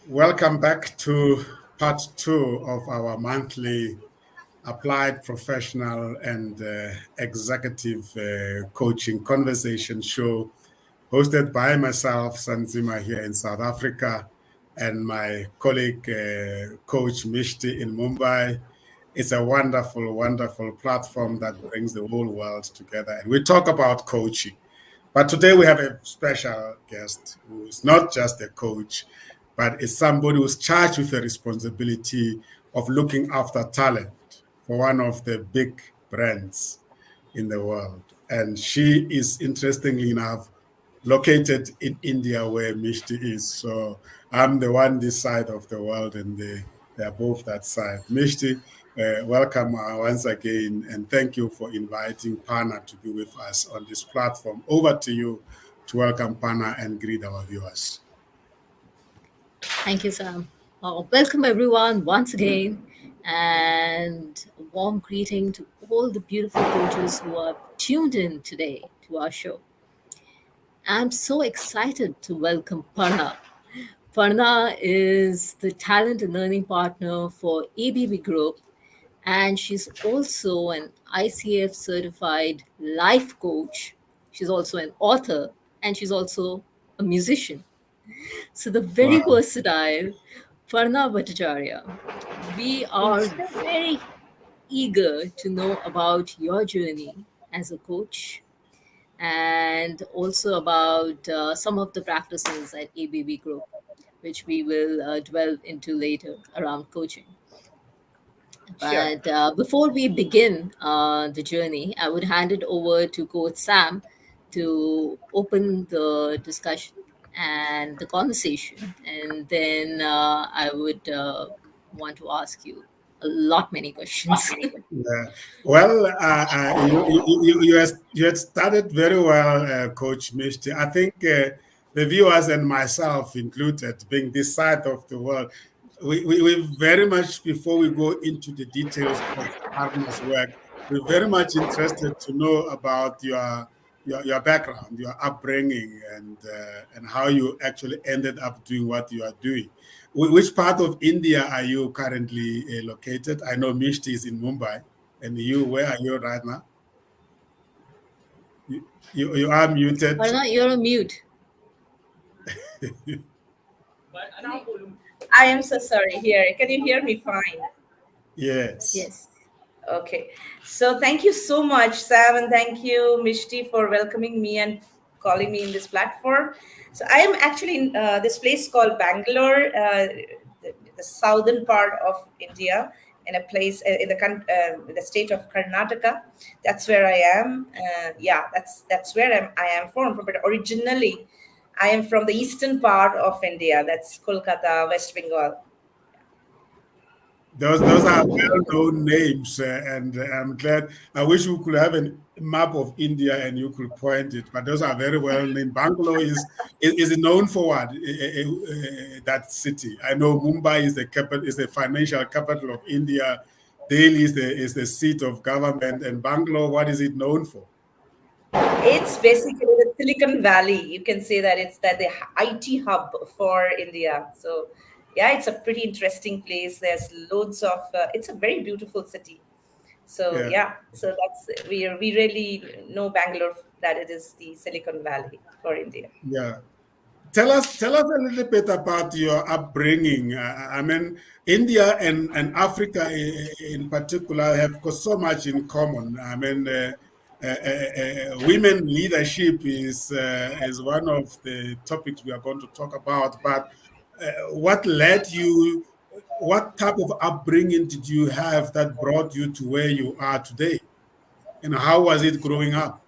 Welcome back to part two of our monthly applied professional and executive coaching conversation show hosted by myself, Tsima, here in South Africa, and my colleague, Coach Mishti in Mumbai. It's a wonderful, wonderful platform that brings the whole world together. And we talk about coaching. But today we have a special guest who is not just a coach, but is somebody who's charged with the responsibility of looking after talent for one of the big brands in the world. And she is, interestingly enough, located in India where Mishti is. So I'm the one this side of the world and they're both that side. Mishti, welcome once again, and thank you for inviting Parna to be with us on this platform. Over to you to welcome Parna and greet our viewers. Thank you, Sam. Welcome, everyone, once again, and a warm greeting to all the beautiful coaches who are tuned in today to our show. I'm so excited to welcome Parna. Parna is the talent and learning partner for ABB Group, and she's also an ICF certified life coach. She's also an author, and she's also a musician. So the very Wow. versatile Parna Bhattacharyya. We are very eager to know about your journey as a coach and also about some of the practices at ABB Group, which we will delve into later around coaching. Sure. But before we begin the journey, I would hand it over to Coach Sam to open the discussion and the conversation. And then I would want to ask you a lot many questions. Yeah. Well, you had started very well, Coach Mishti. I think the viewers and myself included, being this side of the world, we very much, before we go into the details of Arna's work, we're very much interested to know about your background, your upbringing, and how you actually ended up doing what you are doing. Which part of India are you currently located? I know Mishti is in Mumbai, and you, where are you right now? You are muted. Parna, you're on mute. I am so sorry. Here, can you hear me fine? Yes. Yes. Okay. So thank you so much, Sam, and thank you, Mishti, for welcoming me and calling me in this platform. So I am actually in this place called Bangalore, the southern part of India, in a place in the state of Karnataka. That's where I am. Yeah, that's where I am from. But originally, I am from the eastern part of India. That's Kolkata, West Bengal. Those are well-known names, and I'm glad. I wish we could have a map of India and you could point it, but those are very well named. Bangalore is known for what? That city. I know Mumbai is the capital, is the financial capital of India. Delhi is the seat of government, and Bangalore, what is it known for? It's basically the Silicon Valley. You can say that it's the IT hub for India. So, yeah, it's a pretty interesting place. There's loads of. It's a very beautiful city. So Yeah. yeah, so that's we really know Bangalore that it is the Silicon Valley for India. Yeah. Tell us a little bit about your upbringing. I mean, India and Africa in particular have got so much in common. I mean, women leadership is one of the topics we are going to talk about. But what led you? What type of upbringing did you have that brought you to where you are today? And how was it growing up?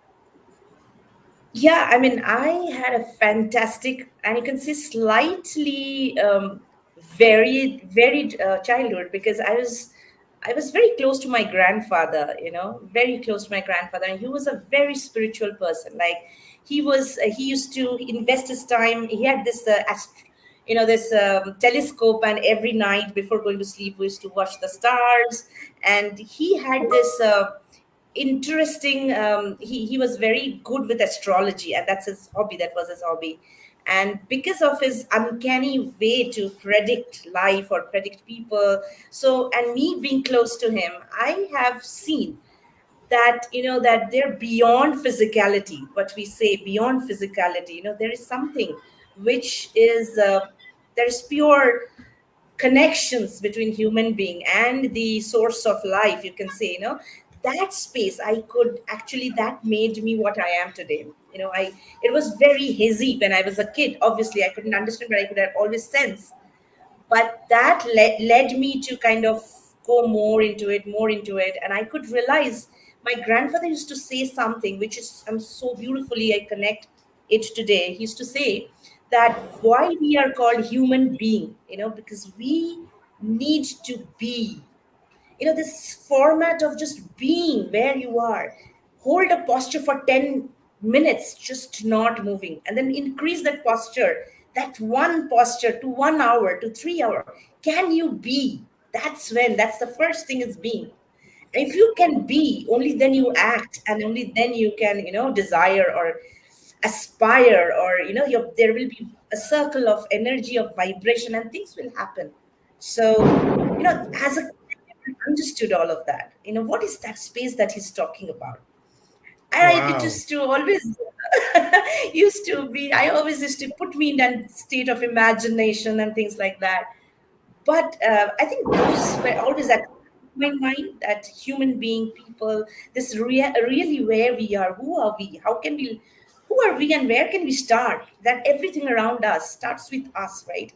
Yeah, I mean, I had a fantastic, and you can say slightly varied childhood because I was very close to my grandfather. Very close to my grandfather, and he was a very spiritual person. Like he used to invest his time. He had this, this telescope, and every night before going to sleep, we used to watch the stars. And he had this. Interesting he was very good with astrology, and that was his hobby. And because of his uncanny way to predict life or predict people, so, and me being close to him, I have seen that, that they're beyond physicality, what we say beyond physicality. There is something which is there's pure connections between human being and the source of life, you can say. That space I could actually, that made me what I am today. I It was very hazy when I was a kid. Obviously I couldn't understand, but I could have always sense. But that led me to kind of go more into it, and I could realize my grandfather used to say something which is, I'm so beautifully, I connect it today. He used to say that why we are called human being, because we need to be, this format of just being where you are. Hold a posture for 10 minutes, just not moving, and then increase that posture, that one posture to 1 hour to 3 hour. Can you be? That's the first thing, is being. If you can be, only then you act, and only then you can, desire or aspire, or there will be a circle of energy, of vibration, and things will happen. So, as a kid, I never understood all of that. What is that space that he's talking about? And it Wow. used to always used to be, I always used to put me in that state of imagination and things like that. But I think those were always at my mind, that human being, people, this really where we are, who are we, how can we, who are we, and where can we start? That everything around us starts with us, right?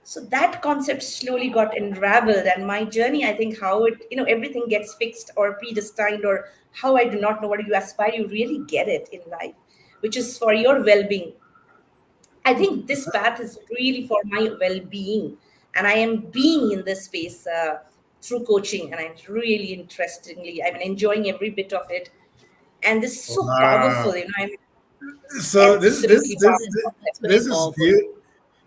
So that concept slowly got unraveled, and my journey, I think, how it, everything gets fixed or predestined, or how, I do not know, what you aspire, you really get it in life, which is for your well-being. I think this path is really for my well-being, and I am being in this space through coaching, and I'm really interestingly, I'm enjoying every bit of it, and this is so Wow. powerful. I'm So absolutely powerful. That's very this is powerful.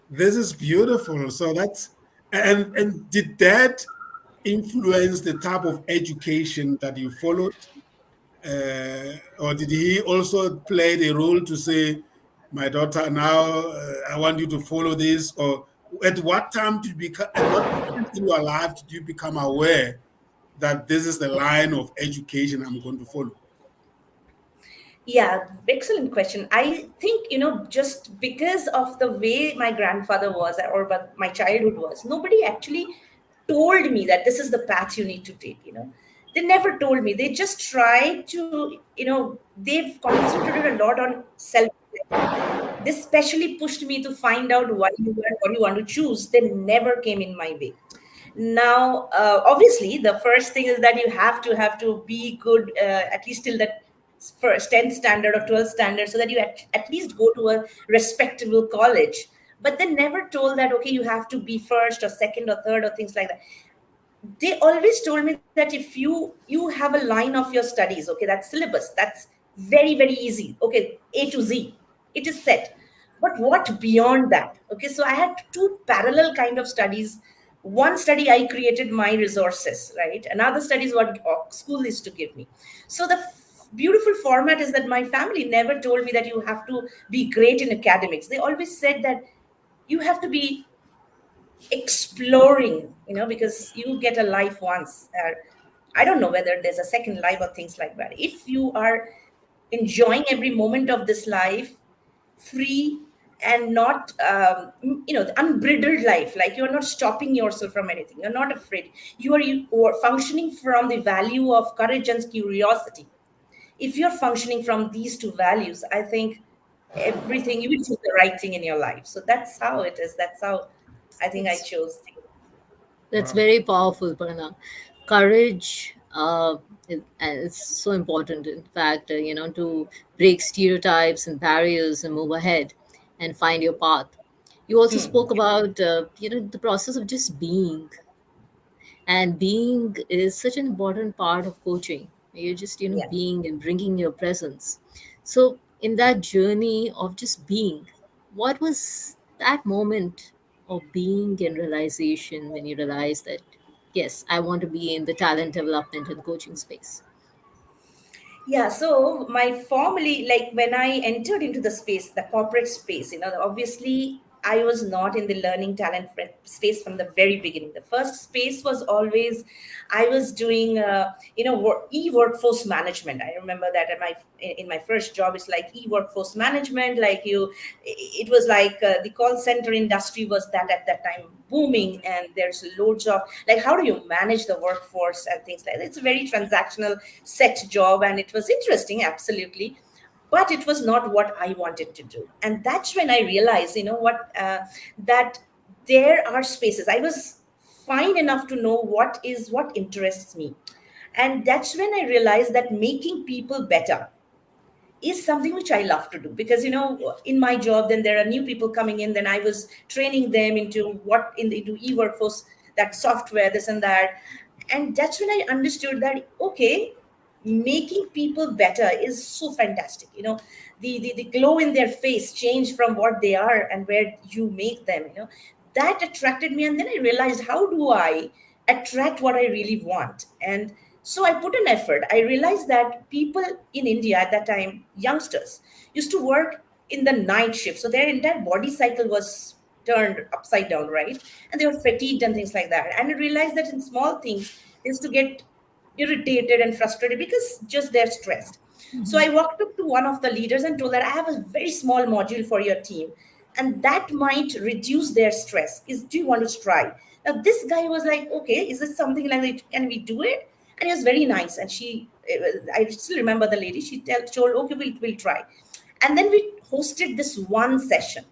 this is beautiful. So that's, and did that influence the type of education that you followed, or did he also play a role to say, my daughter, now I want you to follow this? Or at what time did you become? At what point in your life did you become aware that this is the line of education I'm going to follow? Yeah, excellent question. I think, just because of the way my grandfather was, or but my childhood was, nobody actually told me that this is the path you need to take. They never told me. They just tried to, they've concentrated a lot on self. This specially pushed me to find out why you were, what you want to choose. They never came in my way. Now, obviously, the first thing is that you have to be good, at least till that first 10th standard or 12th standard, so that you at least go to a respectable college. But they never told that, okay, you have to be first or second or third or things like that. They always told me that if you have a line of your studies, okay, that's syllabus, that's very easy, okay, A to Z, it is set. But what beyond that? Okay, so I had two parallel kind of studies. One study, I created my resources, right? Another study is what school is to give me. So the beautiful format is that my family never told me that you have to be great in academics. They always said that you have to be exploring, because you get a life once. I don't know whether there's a second life or things like that. If you are enjoying every moment of this life, free, and not, the unbridled life, like you're not stopping yourself from anything, you're not afraid, you are functioning from the value of courage and curiosity. If you're functioning from these two values, I think everything, you will do the right thing in your life. So that's how it is. That's how I think I That's chose things. That's Wow. very powerful, Parna. Courage is so important. In fact, to break stereotypes and barriers and move ahead and find your path. You also Hmm. spoke about the process of just being, and being is such an important part of coaching. You're just Yeah. being and bringing your presence. So in that journey of just being, what was that moment of being and realization when you realized that, yes, I want to be in the talent development and coaching space? Yeah, so my formally, like when I entered into the space, the corporate space, obviously I was not in the learning talent space from the very beginning. The first space was always I was doing, e-workforce management. I remember that in my first job, it's like e-workforce management. Like it was like the call center industry was that at that time booming, and there's loads of like how do you manage the workforce and things like that. It's a very transactional set job, and it was interesting, absolutely, but it was not what I wanted to do. And that's when I realized, that there are spaces. I was fine enough to know what interests me, and that's when I realized that making people better is something which I love to do, because in my job, then there are new people coming in, then I was training them into e-workforce, that software, this and that. And that's when I understood that, okay, making people better is so fantastic. The glow in their face change from what they are and where you make them, that attracted me. And then I realized, how do I attract what I really want? And so I put an effort. I realized that people in India at that time, youngsters, used to work in the night shift. So their entire body cycle was turned upside down, right? And they were fatigued and things like that. And I realized that in small things, they used to get irritated and frustrated because just they're stressed. So I walked up to one of the leaders and told that I have a very small module for your team, and that might reduce their stress. Do you want to try? Now this guy was like, okay, is it something like that? Can we do it? And he was very nice. And I still remember the lady. She told, okay, we'll try. And then we hosted this one session.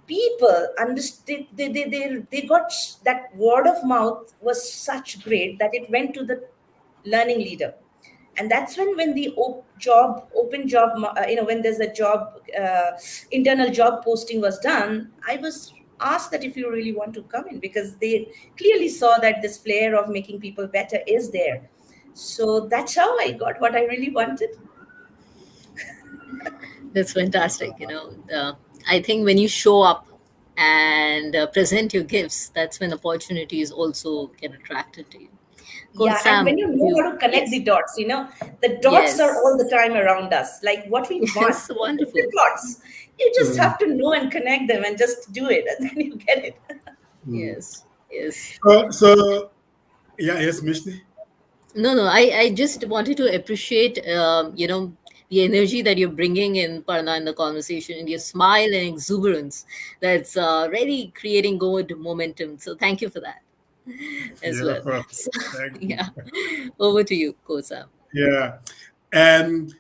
People understood, they got that word of mouth was such great that it went to the learning leader. And that's when the open job, when there's a job, internal job posting was done, I was asked that if you really want to come in, because they clearly saw that this flair of making people better is there. So that's how I got what I really wanted. That's fantastic. I think when you show up and present your gifts, that's when opportunities also get attracted to you. Coach Yeah, and Sam, when you know how to connect yes, the dots, the dots are all the yes, time around us. Like what we want, yes, different wonderful. dots. You just Mm, have to know and connect them and just do it, and then you get it. mm. Yes, yes. So yeah, yes, Mishti. No, no, I just wanted to appreciate, the energy that you're bringing in, Parna, in the conversation, and your smile and exuberance that's really creating good momentum. So thank you for that as well. Beautiful. So, Thank you. yeah, over to you, Kosa. Yeah. And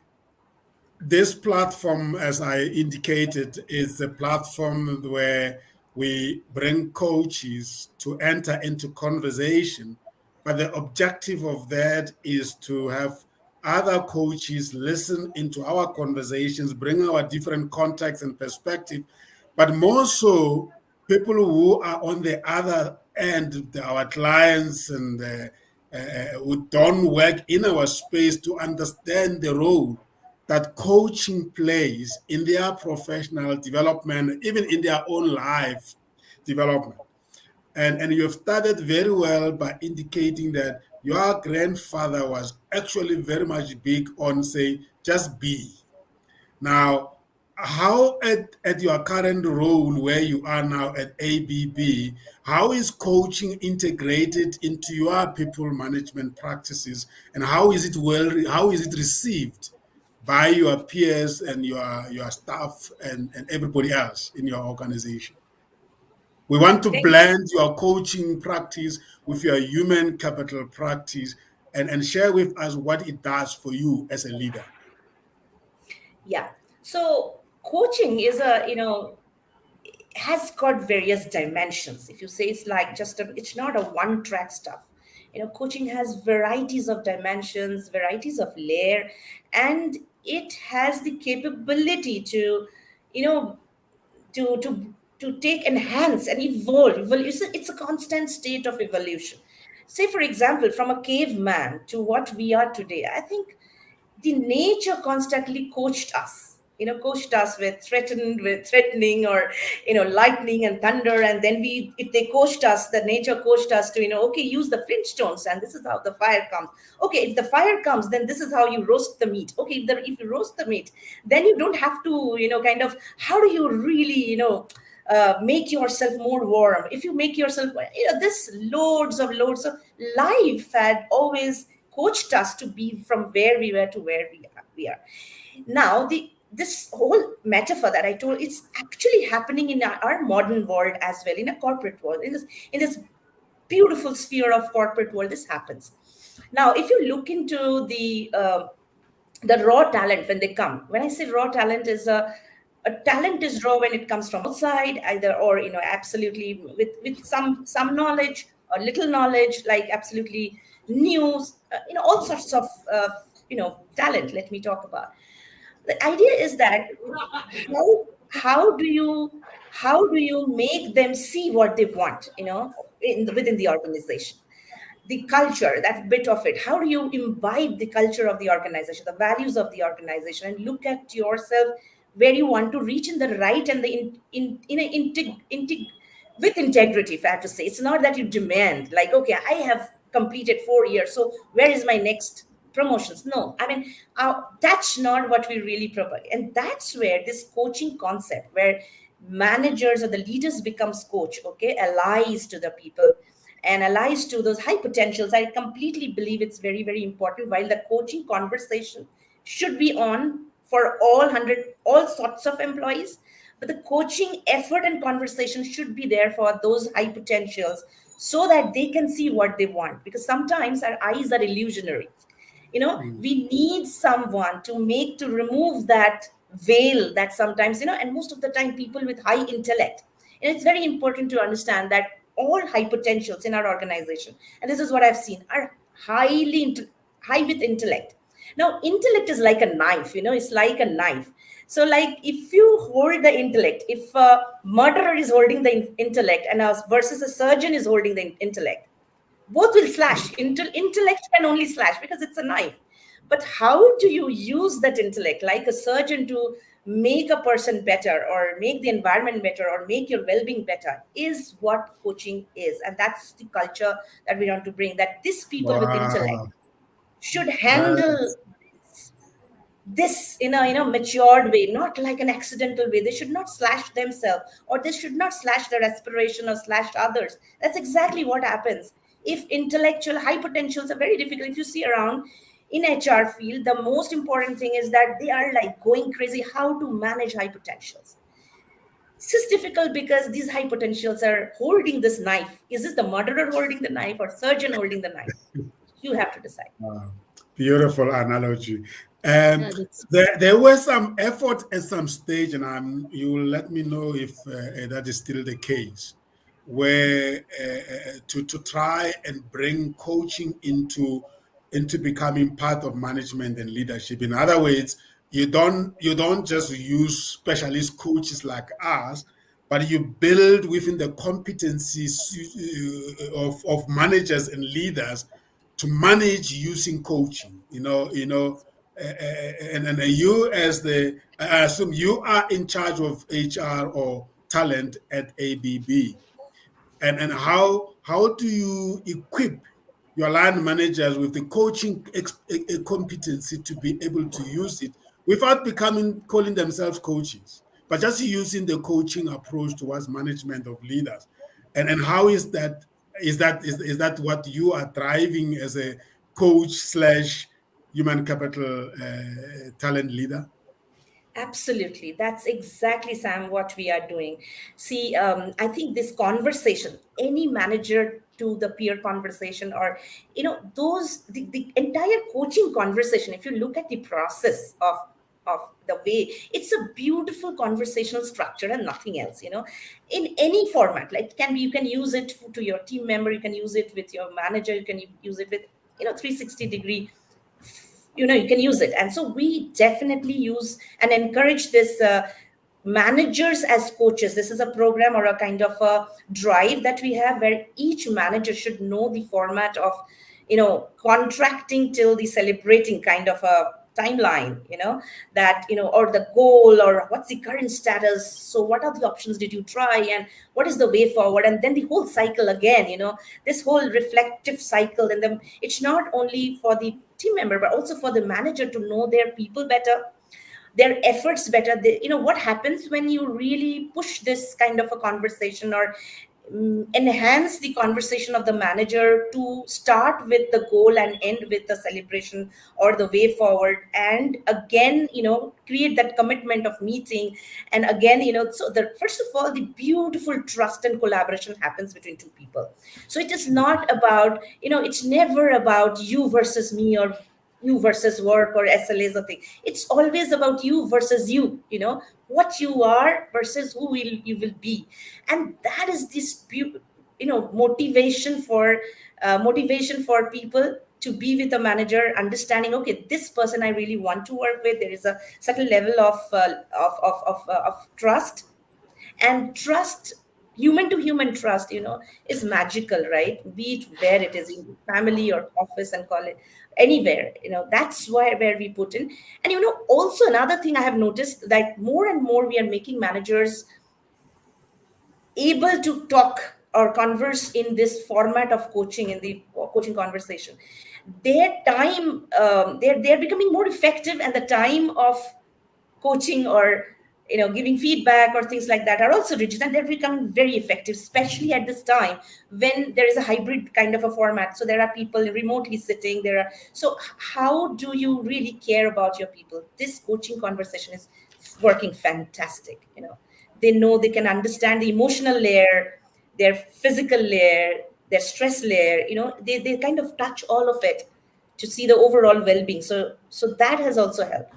this platform, as I indicated, is a platform where we bring coaches to enter into conversation. But the objective of that is to have other coaches listen into our conversations, bring our different contexts and perspective, but more so, people who are on the other end, our clients and who don't work in our space, to understand the role that coaching plays in their professional development, even in their own life development. And you have started very well by indicating that your grandfather was actually very much big on, say, just be. Now, how at your current role where you are now at ABB, how is coaching integrated into your people management practices, and how is it received by your peers and your staff and everybody else in your organization? We want to Thank blend your coaching practice with your human capital practice and share with us what it does for you as a leader. Yeah. So coaching is has got various dimensions. If you say it's like it's not a one track stuff. Coaching has varieties of dimensions, varieties of layer, and it has the capability to, you know, to take, enhance, and evolve. It's a constant state of evolution. Say, for example, from a caveman to what we are today, I think the nature constantly coached us. coached us with threatening, or lightning and thunder. And then if they coached us, the nature coached us to, okay, use the flintstones, and this is how the fire comes. Okay, if the fire comes, then this is how you roast the meat. Okay, if you roast the meat, then you don't have to, kind of, how do you really, make yourself more warm? If you make yourself, this loads of life had always coached us to be from where we were to where we are. Now, this whole metaphor that I told, it's actually happening in our modern world as well, in a corporate world, in this beautiful sphere of corporate world. This happens. Now, if you look into the raw talent when they come, when I say raw talent, is a talent is raw when it comes from outside, either, or absolutely with some knowledge or little knowledge, like absolutely new, all sorts of talent. Let me talk about. The idea is that how do you make them see what they want, within the organization? The culture, that bit of it. How do you imbibe the culture of the organization, the values of the organization, and look at yourself where you want to reach in the right and with integrity, if I have to say. It's not that you demand, like, okay, I have completed 4 years, so where is my next promotions? No, I mean, that's not what we really propagate. And that's where this coaching concept, where managers or the leaders becomes coach, okay, allies to the people and allies to those high potentials. I completely believe it's very, very important. While the coaching conversation should be on for all sorts of employees, but the coaching effort and conversation should be there for those high potentials, so that they can see what they want. Because sometimes our eyes are illusionary. We need someone to remove that veil that sometimes, and most of the time people with high intellect. And it's very important to understand that all high potentials in our organization, and this is what I've seen, are high with intellect. Now, intellect is like a knife, it's like a knife. So, like, if you hold the intellect, if a murderer is holding the intellect versus a surgeon is holding the intellect, both will slash. Intellect can only slash because it's a knife. But how do you use that intellect, like a surgeon, to make a person better, or make the environment better, or make your well-being better, is what coaching is. And that's the culture that we want to bring, that these people with intellect should handle this in a matured way, not like an accidental way. They should not slash themselves, or they should not slash their aspiration or slash others. That's exactly what happens if intellectual high potentials are very difficult. If you see around in HR field, the most important thing is that they are like going crazy how to manage high potentials. This is difficult because these high potentials are holding this knife. Is this the murderer holding the knife or surgeon holding the knife? You have to decide. Beautiful analogy. And there was some effort at some stage, and you will let me know if that is still the case, where to try and bring coaching into becoming part of management and leadership. In other words, you don't just use specialist coaches like us, but you build within the competencies of managers and leaders to manage using coaching. And you, as I assume you are in charge of HR or talent at ABB, and how do you equip your line managers with the coaching competency to be able to use it without calling themselves coaches, but just using the coaching approach towards management of leaders? And how is that? Is that what you are driving as a coach / human capital talent leader? Absolutely. That's exactly, Sam, what we are doing. See, I think this conversation, any manager to the peer conversation, or, the entire coaching conversation, if you look at the process of the way, it's a beautiful conversational structure and nothing else, in any format. Like, you can use it to your team member, you can use it with your manager, you can use it with, 360-degree, you can use it. And so we definitely use and encourage this, managers as coaches. This is a program or a kind of a drive that we have, where each manager should know the format of, contracting till the celebrating kind of a timeline, that, or the goal, or what's the current status. So what are the options did you try, and what is the way forward? And then the whole cycle again, this whole reflective cycle. And then it's not only for the team member, but also for the manager to know their people better, their efforts better. What happens when you really push this kind of a conversation, or enhance the conversation of the manager to start with the goal and end with the celebration or the way forward, and again, create that commitment of meeting. And again, so the first of all, the beautiful trust and collaboration happens between two people. So it is not about, it's never about you versus me, or you versus work, or SLAs or thing. It's always about you versus you, what you are versus who you will be. And that is this motivation for people to be with a manager, understanding, okay, this person I really want to work with. There is a certain level of trust. And trust, human to human trust, is magical, right? Be it where it is, in family or office and college, anywhere, that's where we put in. And also another thing I have noticed, that more and more we are making managers able to talk or converse in this format of coaching, in the coaching conversation. Their time, they're becoming more effective, and the time of coaching, or giving feedback or things like that, are also reduced, and they're becoming very effective, especially at this time when there is a hybrid kind of a format. So there are people remotely sitting there. So how do you really care about your people? This coaching conversation is working fantastic. They know, they can understand the emotional layer, their physical layer, their stress layer. They kind of touch all of it to see the overall well-being. So that has also helped.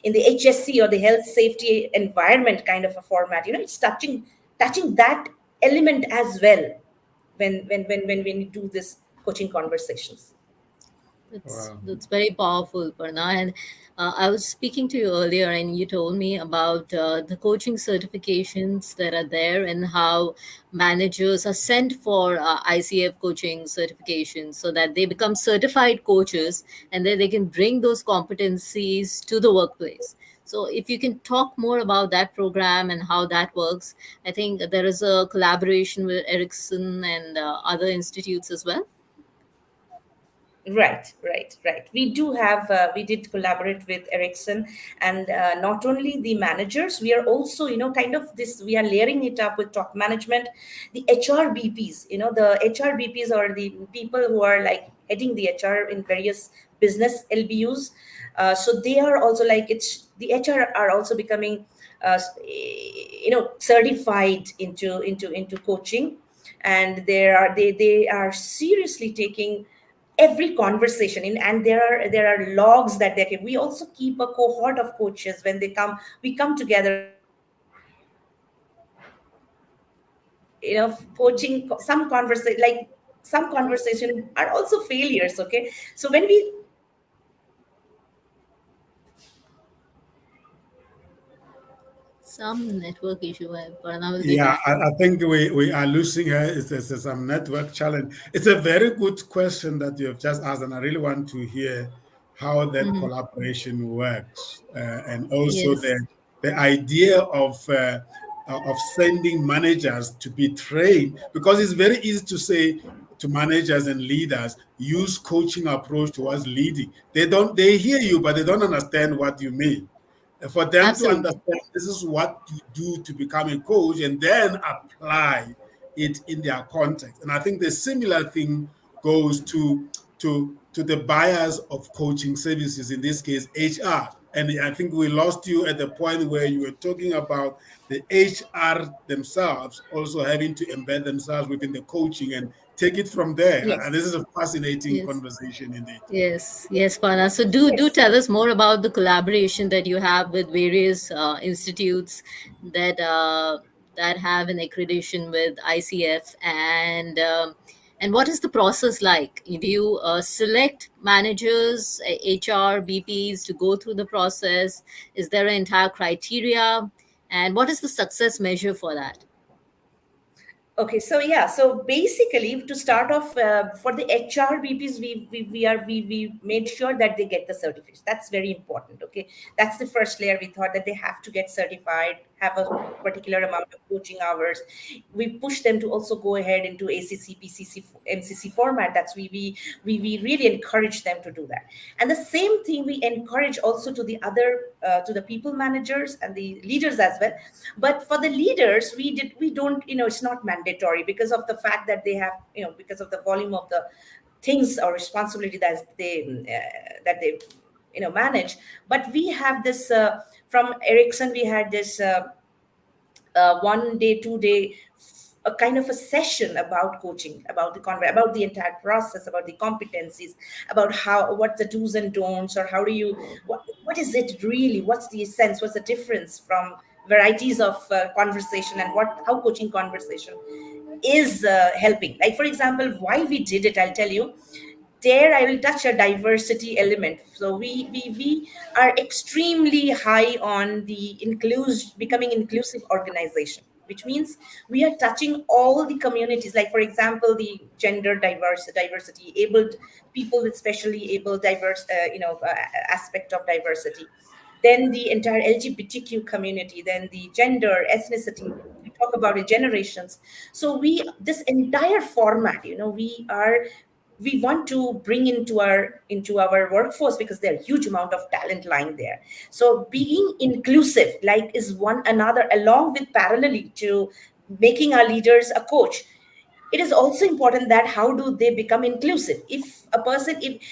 In the HSC, or the health safety environment kind of a format, it's touching that element as well when you do this coaching conversations. That's very powerful, Parna. And I was speaking to you earlier, and you told me about the coaching certifications that are there, and how managers are sent for ICF coaching certifications, so that they become certified coaches, and then they can bring those competencies to the workplace. So if you can talk more about that program and how that works. I think there is a collaboration with Erickson and other institutes as well. Right. We did collaborate with Erickson, and not only the managers, we are also, kind of this, we are layering it up with top management, the HRBPs. The HRBPs are the people who are like heading the HR in various business LBUs. So they are also like, the HR are also becoming, certified into coaching, and they are seriously taking every conversation in. And there are logs that they keep. We also keep a cohort of coaches. When they come, we come together, coaching. Some conversation are also failures. Okay, so when we Some network issue, Parna will get Yeah, it. I think we are losing her. It's some network challenge. It's a very good question that you have just asked, and I really want to hear how that Mhm. collaboration works, and also Yes. the idea of sending managers to be trained, because it's very easy to say to managers and leaders, use coaching approach towards leading. They hear you, but they don't understand what you mean. For them to Absolutely. understand this is what you do to become a coach, and then apply it in their context. And I think the similar thing goes to the buyers of coaching services, in this case HR. And I think we lost you at the point where you were talking about the HR themselves also having to embed themselves within the coaching and take it from there. Yes. And this is a fascinating Yes. conversation indeed. Yes, Pana. So do yes. tell us more about the collaboration that you have with various institutes that that have an accreditation with ICF, and what is the process like? Do you select managers, HR, BPs to go through the process? Is there an entire criteria, and what is the success measure for that? Okay, so yeah, so basically to start off, for the HRBPs, we made sure that they get the certification. That's very important. Okay, that's the first layer. We thought that they have to get certified, have a particular amount of coaching hours. We push them to also go ahead into ACC, PCC, MCC format. That's we really encourage them to do that. And the same thing we encourage also to the other to the people managers and the leaders as well. But for the leaders, we don't, it's not mandatory because of the fact that they have, because of the volume of the things or responsibility that they manage. But we have this from Erickson, we had this 1 day, 2 day, a kind of a session about coaching, about about the entire process, about the competencies, about what the do's and don'ts, or how do you, what is it really, what's the essence, what's the difference from varieties of conversation, and how coaching conversation is helping. Like, for example, why we did it, I'll tell you. There I will touch a diversity element. So we are extremely high on the becoming inclusive organization, which means we are touching all the communities. Like, for example, the gender diversity, abled people with specially able diverse aspect of diversity, then the entire LGBTQ community, then the gender, ethnicity. We talk about it, generations. So this entire format, we want to bring into our workforce, because there are huge amount of talent lying there. So being inclusive, like, is one another, along with parallelly to making our leaders a coach. It is also important that how do they become inclusive. If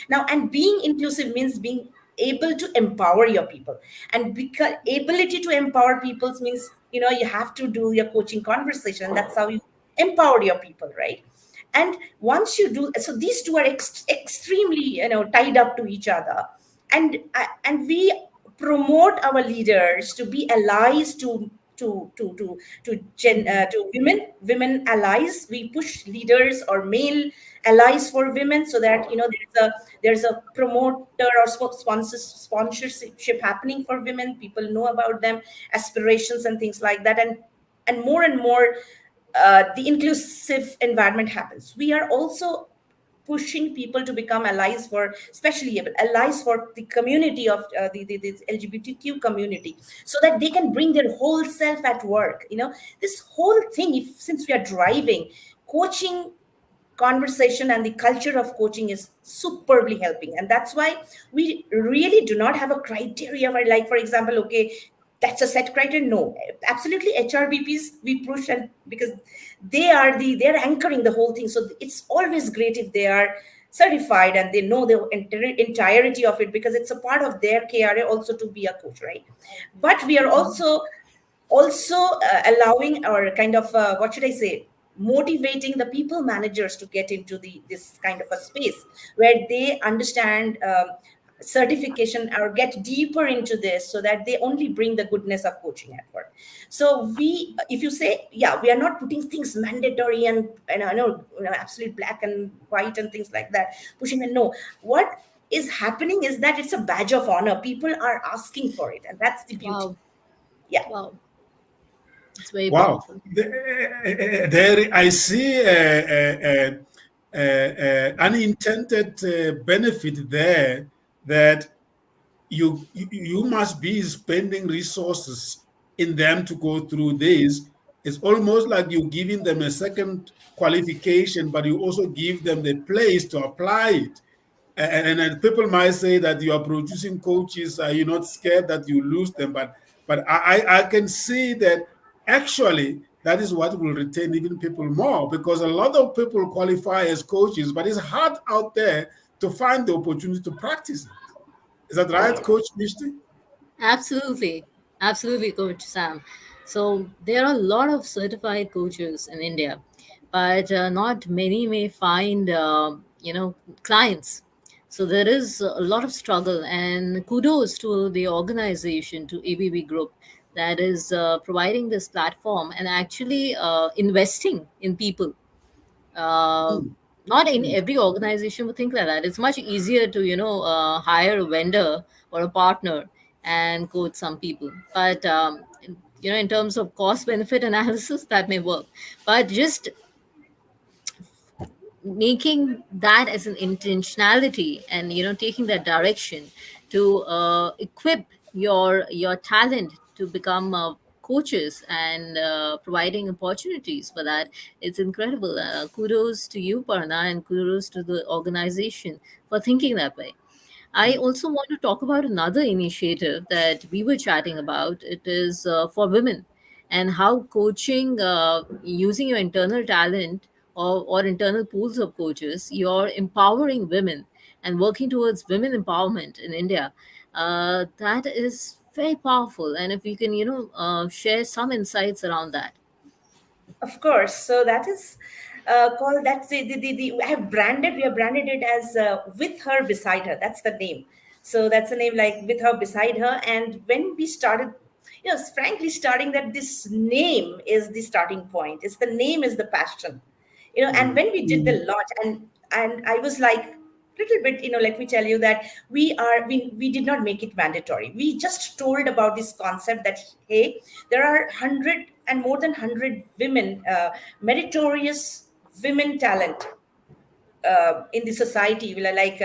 now, and being inclusive means being able to empower your people, and because ability to empower people means, you have to do your coaching conversation. That's how you empower your people, right? And once you do so, these two are extremely tied up to each other. And we promote our leaders to be allies to women allies. We push leaders or male allies for women, so that there's a promoter or sponsorship happening for women. People know about them, aspirations and things like that. And more the inclusive environment happens. We are also pushing people to become allies for, especially allies for the community of the LGBTQ community, so that they can bring their whole self at work. This whole thing, since we are driving coaching conversation, and the culture of coaching is superbly helping. And that's why we really do not have a criteria where, like, for example, okay, that's a set criteria. No, absolutely, HRBPs we push, and because they're anchoring the whole thing. So it's always great if they are certified and they know the entirety of it, because it's a part of their KRA also to be a coach, right? But we are also allowing, or kind of what should I say, motivating the people managers to get into this kind of a space where they understand certification, or get deeper into this, so that they only bring the goodness of coaching at work. So if you say, yeah, we are not putting things mandatory and I know, absolute black and white and things like that, pushing it. No, what is happening is that it's a badge of honor. People are asking for it, and that's the beauty. Wow. Yeah. Wow. It's very Wow. powerful. There I see unintended benefit there, that you must be spending resources in them to go through this. It's almost like you're giving them a second qualification, but you also give them the place to apply it. And people might say that you are producing coaches. Are you not scared that you lose them? But I can see that actually that is what will retain even people more, because a lot of people qualify as coaches, but it's hard out there to find the opportunity to practice it. Is that right, Coach Mishti? Absolutely. Absolutely, Coach Sam. So there are a lot of certified coaches in India, but not many may find, clients. So there is a lot of struggle, and kudos to the organization, to ABB Group, that is providing this platform and actually investing in people. uh, Not in every organization would think like that. It's much easier to hire a vendor or a partner and coach some people. But in terms of cost benefit analysis, that may work. But just making that as an intentionality, and taking that direction to equip your talent to become coaches, and providing opportunities for that, it's incredible. Kudos to you, Parna, and kudos to the organization for thinking that way. I also want to talk about another initiative that we were chatting about. It is for women, and how coaching, using your internal talent, or internal pools of coaches, you're empowering women and working towards women empowerment in India. That is very powerful. And if you can, share some insights around that. Of course. So that is called, that's I have branded, we have branded it as With Her Beside Her. That's the name. So that's the name, like With Her Beside Her. And when we started, frankly, starting that, this name is the starting point. It's the name is the passion. And when we did the launch, and I was like, little bit, let me tell you that we did not make it mandatory. We just told about this concept that, hey, there are 100 and more than 100 women, meritorious women talent in the society. Like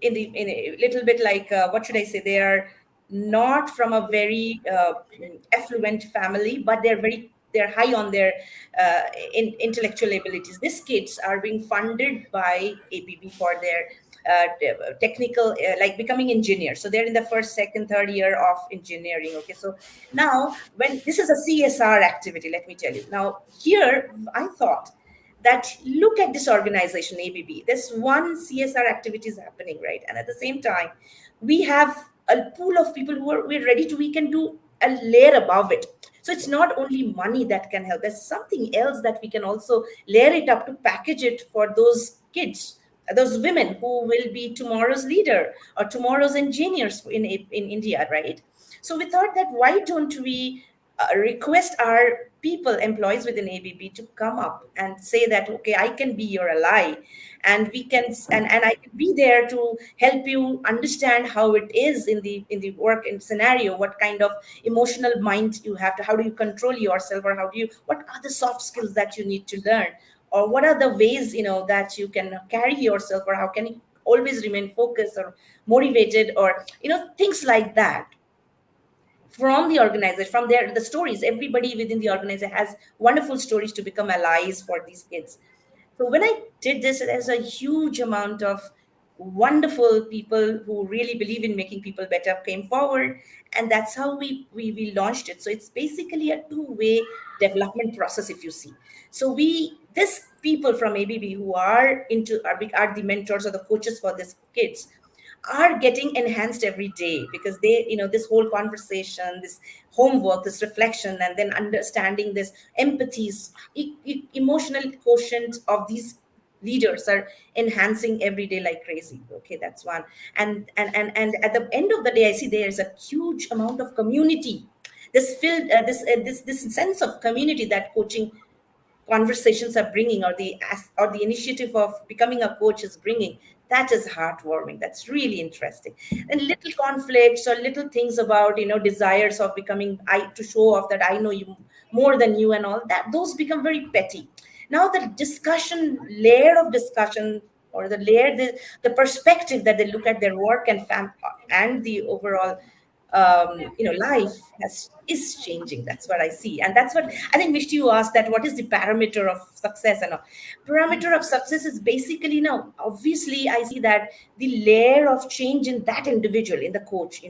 in a little bit, like what should I say, they are not from a very affluent family, but they're high on their intellectual abilities. These kids are being funded by ABB for their technical, like becoming engineers. So they're in the first, second, third year of engineering. Okay, so now, when this is a CSR activity, let me tell you. Now here, I thought that, look at this organization ABB, there's one CSR activity is happening, right? And at the same time, we have a pool of people we're ready to, we can do a layer above it. So it's not only money that can help, there's something else that we can also layer it up to package it for those kids, those women who will be tomorrow's leader or tomorrow's engineers in India, right? So we thought that, why don't we request our people, employees within ABB, to come up and say that, okay, I can be your ally, and we can, and I can be there to help you understand how it is in the work in scenario, what kind of emotional mind you have to, how do you control yourself, or how do you, what are the soft skills that you need to learn, or what are the ways that you can carry yourself, or how can you always remain focused or motivated, or things like that. From the organization, from the stories, everybody within the organization has wonderful stories to become allies for these kids. So when I did this, there's a huge amount of wonderful people who really believe in making people better came forward, and that's how we launched it. So it's basically a two-way development process, if you see. So this people from ABB who are the mentors or the coaches for these kids, are getting enhanced every day, because they, this whole conversation, this homework, this reflection, and then understanding this empathies, emotional quotient of these leaders are enhancing every day like crazy. Okay, that's one. And at the end of the day, I see there is a huge amount of community, this sense of community that coaching conversations are bringing, or the initiative of becoming a coach is bringing. That is heartwarming, that's really interesting. And little conflicts or little things about desires of becoming, I to show off that I know you more than you, and all that, those become very petty. Now the discussion, layer of discussion, or the perspective that they look at their work and the overall life is changing. That's what I see, and that's what I think. Mishti, you asked that, what is the parameter of success? And parameter of success is basically, now obviously I see that the layer of change in that individual, in the coach,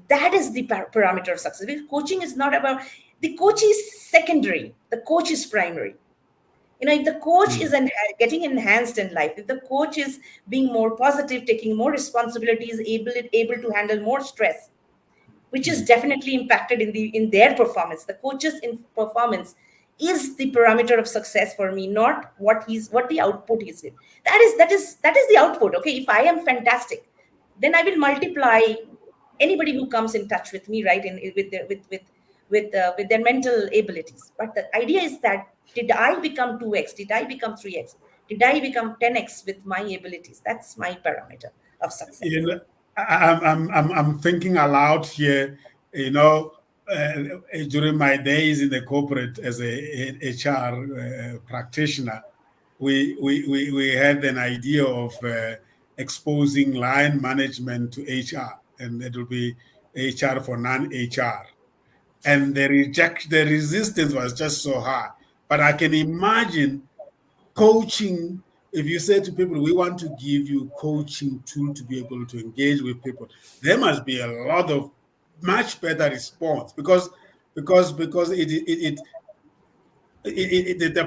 that is the parameter of success. Because coaching is not about, the coach is secondary, the coach is primary. If the coach is getting enhanced in life, if the coach is being more positive, taking more responsibilities, able to handle more stress, which is definitely impacted in their performance. The coach's in performance is the parameter of success for me, not what the output is with. That is the output. Okay, if I am fantastic, then I will multiply anybody who comes in touch with me, right? With their mental abilities. But the idea is that, did I become 2x? Did I become 3x? Did I become 10x with my abilities? That's my parameter of success. I'm thinking aloud here. You know, during my days in the corporate as a HR practitioner, we had an idea of exposing line management to HR, and it will be HR for non-HR. And the resistance was just so high. But I can imagine coaching. If you say to people, we want to give you coaching tool to be able to engage with people, there must be a lot of much better response because the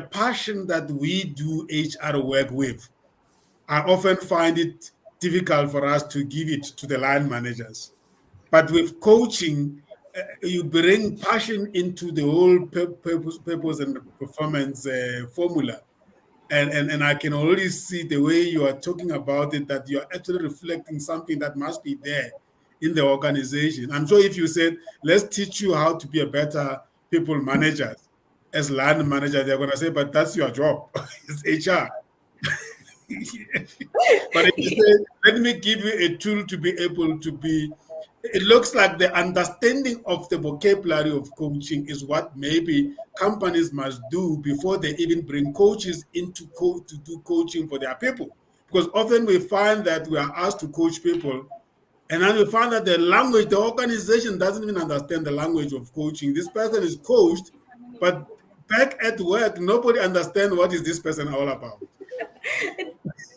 passion that we do HR work with, I often find it difficult for us to give it to the line managers. But with coaching, you bring passion into the whole purpose and performance formula. And I can already see the way you are talking about it, that you're actually reflecting something that must be there in the organization. I'm sure if you said, let's teach you how to be a better people manager, as line manager, they're going to say, but that's your job. It's HR. But if you say, let me give you a tool to be able to be, it looks like the understanding of the vocabulary of coaching is what maybe companies must do before they even bring coaches into to do coaching for their people. Because often we find that we are asked to coach people, and then we find that the language, the organization doesn't even understand the language of coaching. This person is coached, but back at work, nobody understands what is this person all about.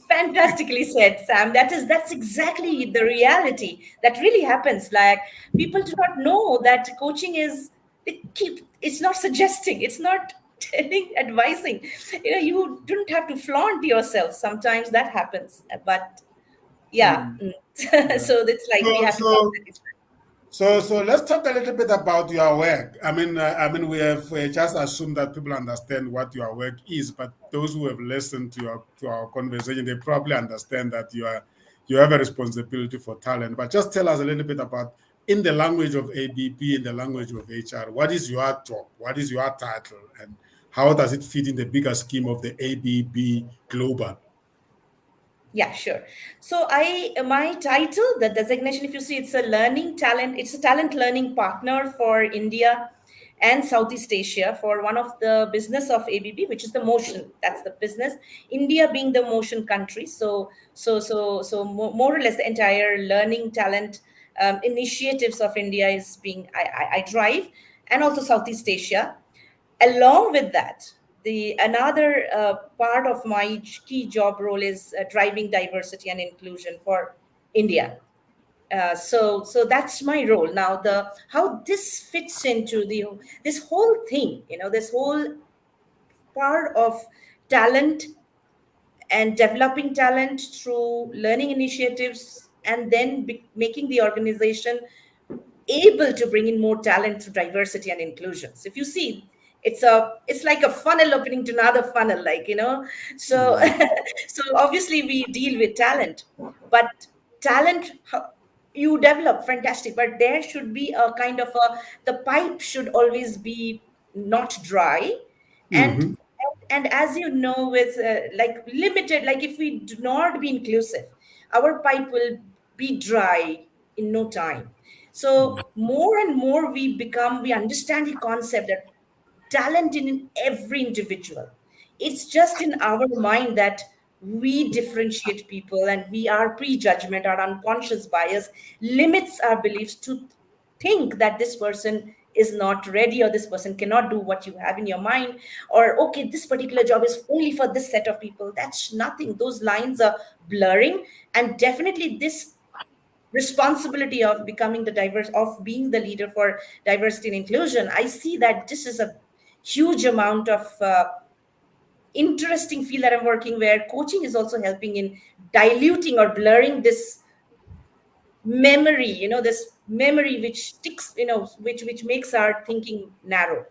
Fantastically said, Sam. That's exactly the reality that really happens. Like, people do not know that coaching is, it's not suggesting, it's not telling, advising. You don't have to flaunt yourself. Sometimes that happens, but yeah. Yeah. So it's like we have to concentrate. So let's talk a little bit about your work. I mean, we have just assumed that people understand what your work is, but those who have listened to our conversation, they probably understand that you have a responsibility for talent. But just tell us a little bit about, in the language of ABB, in the language of HR, what is your job? What is your title, and how does it fit in the bigger scheme of the ABB Global? Yeah, sure. So my title, the designation, if you see, it's a talent learning partner for India and Southeast Asia for one of the business of ABB, which is the motion. That's the business. India being the motion country. More or less the entire learning talent initiatives of India is being I drive, and also Southeast Asia. Along with that, the another part of my key job role is driving diversity and inclusion for India. So that's my role. Now, the how this fits into this whole thing, this whole part of talent and developing talent through learning initiatives, and then making the organization able to bring in more talent through diversity and inclusion. So if you see, it's like a funnel opening to another funnel, so Mm. so obviously we deal with talent, but talent, you develop fantastic, but there should be a kind of the pipe should always be not dry. and Mhm. and as you know, with like limited, like if we do not be inclusive, our pipe will be dry in no time. So more and more we understand the concept that talent in every individual. It's just in our mind that we differentiate people, and our prejudgment, our unconscious bias limits our beliefs to think that this person is not ready, or this person cannot do what you have in your mind, or okay, this particular job is only for this set of people. That's nothing. Those lines are blurring, and definitely this responsibility of becoming of being the leader for diversity and inclusion, I see that this is a huge amount of interesting field that I'm working, where coaching is also helping in diluting or blurring this memory, this memory which sticks, which makes our thinking narrow.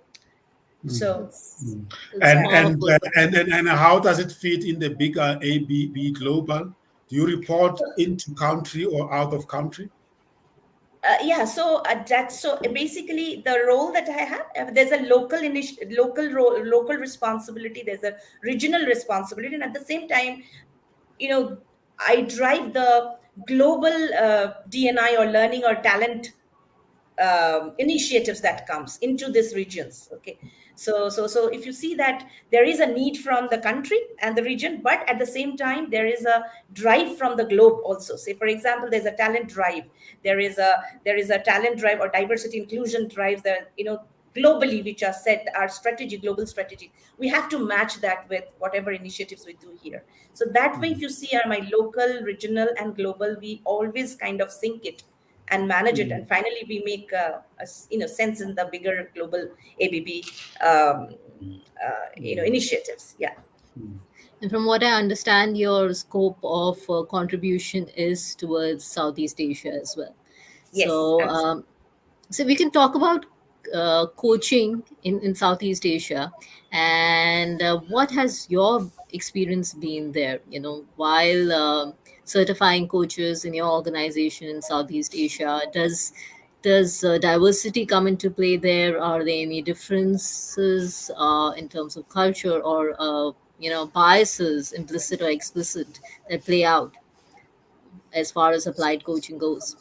Mm. So That's, Mm. that's And powerful. and how does it fit in the bigger ABB Global? Do you report into country or out of country? yeah, that's so basically the role that I have. There's a local role, local responsibility. There's a regional responsibility, and at the same time, I drive the global DNI or learning or talent initiatives that comes into these regions. Okay, so if you see that there is a need from the country and the region, but at the same time there is a drive from the globe also. Say for example, there's a talent drive, there is a talent drive or diversity inclusion drives that, globally, which are set our strategy, global strategy. We have to match that with whatever initiatives we do here. So that way, if you see my local, regional and global, we always kind of sync it and manage it, and finally we make sense in the bigger global ABB initiatives. Yeah. And from what I understand, your scope of contribution is towards Southeast Asia as well. Yes, So, absolutely. so we can talk about coaching in Southeast Asia, and what has your experience been there? While certifying coaches in your organization in Southeast Asia, does diversity come into play there? Are there any differences in terms of culture or biases, implicit or explicit, that play out as far as applied coaching goes?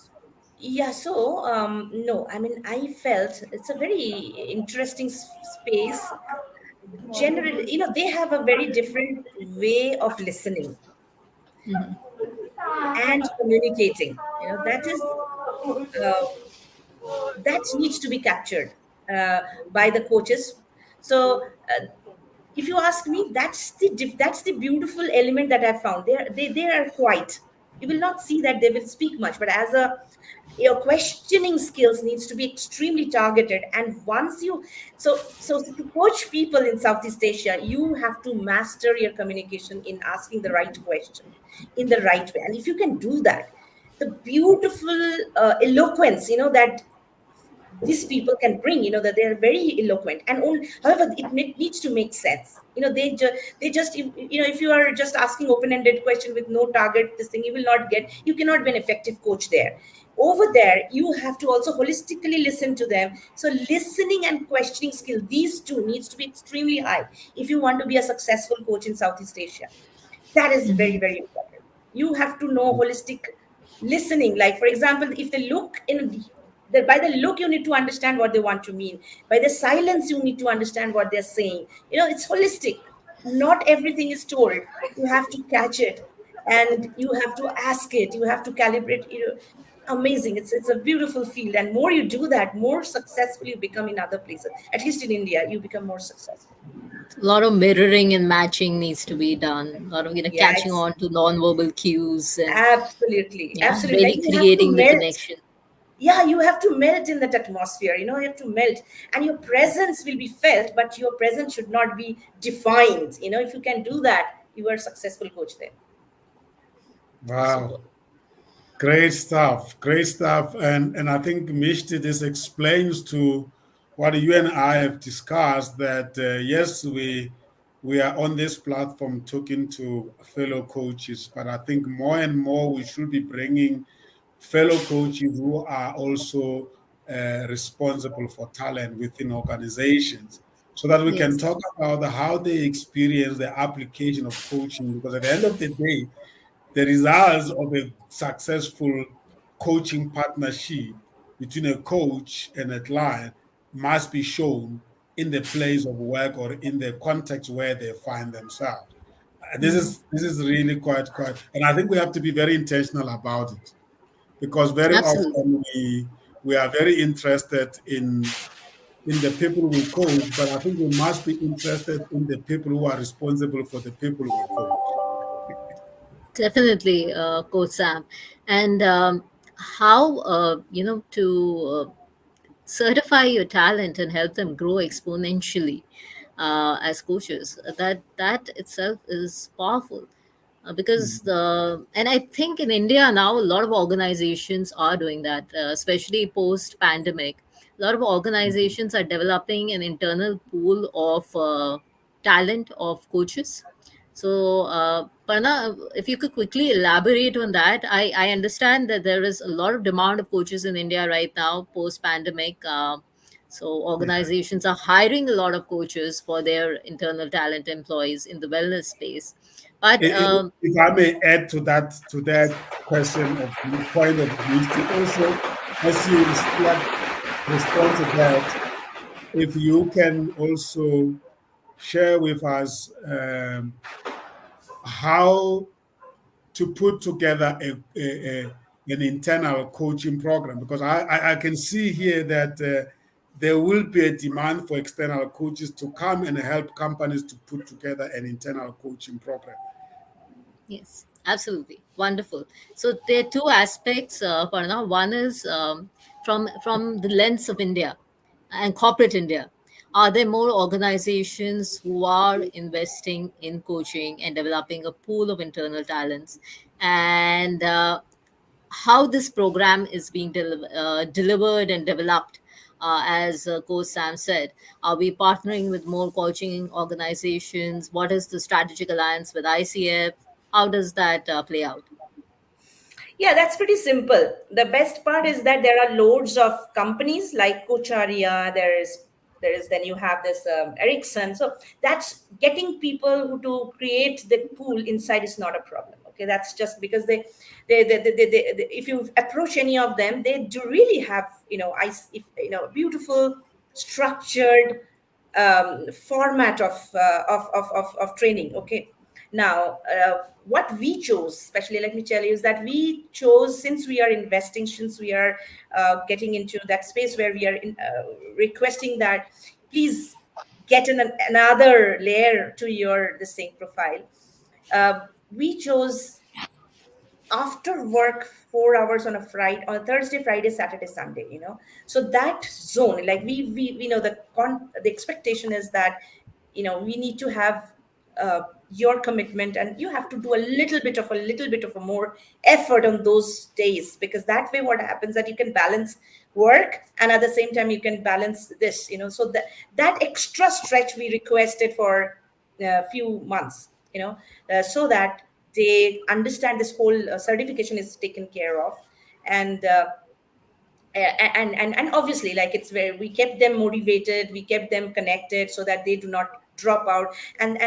Yeah, so no, I mean, I felt it's a very interesting space. Generally, they have a very different way of listening and communicating. That needs to be captured by the coaches. So if you ask me, that's the beautiful element that I found. They are quiet. You will not see that they will speak much, but as your questioning skills needs to be extremely targeted. And once you so to coach people in Southeast Asia, you have to master your communication in asking the right question in the right way. And if you can do that, the beautiful eloquence, that these people can bring, that they are very eloquent, and however needs to make sense. They just if you are just asking open-ended question with no target, this thing, you cannot be an effective coach there. Over there, you have to also holistically listen to them. So listening and questioning skill, these two needs to be extremely high if you want to be a successful coach in Southeast Asia. That is very, very important. You have to know holistic listening. Like for example, if they look by the look, you need to understand what they want to mean. By the silence, you need to understand what they're saying. It's holistic. Not everything is told. You have to catch it, and you have to ask it. You have to calibrate. Amazing. It's a beautiful field, and more you do that, more successful you become in other places. At least in India, you become more successful. A lot of mirroring and matching needs to be done. A lot of Yeah, catching on to non-verbal cues and absolutely, absolutely. Like really you have to creating the melt. connection. Yeah, you have to melt in that atmosphere. You have to melt, and your presence will be felt, but your presence should not be defined. If you can do that, you are a successful coach there. Wow. Great stuff. Great stuff. And I think, Mishti, this explains to what you and I have discussed, that yes, we are on this platform talking to fellow coaches, but I think more and more we should be bringing fellow coaches who are also responsible for talent within organizations, so that we can Yes. talk about how they experience the application of coaching. Because at the end of the day, the results of a successful coaching partnership between a coach and a client must be shown in the place of work or in the context where they find themselves. This is really quite, and I think we have to be very intentional about it, because very Absolutely. often we are very interested in the people we coach, but I think we must be interested in the people who are responsible for the people we coach. Definitely, Coach Sam. And how, to certify your talent and help them grow exponentially as coaches, that itself is powerful. Because and I think in India now a lot of organizations are doing that, especially post pandemic. A lot of organizations are developing an internal pool of talent of coaches. So, Parna, if you could quickly elaborate on that. I understand that there is a lot of demand of coaches in India right now post pandemic. So organizations are hiring a lot of coaches for their internal talent employees in the wellness space. But If I may add to that question of the point of Mishti, also, as you reflect respond to that, if you can also share with us how to put together an internal coaching program, because I can see here that there will be a demand for external coaches to come and help companies to put together an internal coaching program. Yes, absolutely. Wonderful. So there are two aspects, Parna. One is from the lens of India and corporate India. Are there more organizations who are investing in coaching and developing a pool of internal talents? And how this program is being delivered and developed, as Coach Sam said. Are we partnering with more coaching organizations? What is the strategic alliance with ICF? How does that play out? Yeah, that's pretty simple. The best part is that there are loads of companies like Kocharya. There is then you have this Erickson. So that's getting people who to create the pool inside is not a problem. Okay, that's just because if you approach any of them, they do really have if beautiful structured format of training. Okay, now what we chose, especially let me tell you, is that we chose, since we are investing, since we are getting into that space where we are requesting that please get another layer to your the same profile. We chose after work 4 hours on a Friday, on a Thursday, Friday, Saturday, Sunday, so that zone, like we know the expectation is that we need to have your commitment, and you have to do a little bit of a more effort on those days, because that way what happens that you can balance work, and at the same time you can balance this, so that extra stretch we requested for a few months, so that they understand this whole certification is taken care of. And and obviously, like, it's where we kept them motivated, we kept them connected so that they do not drop out. And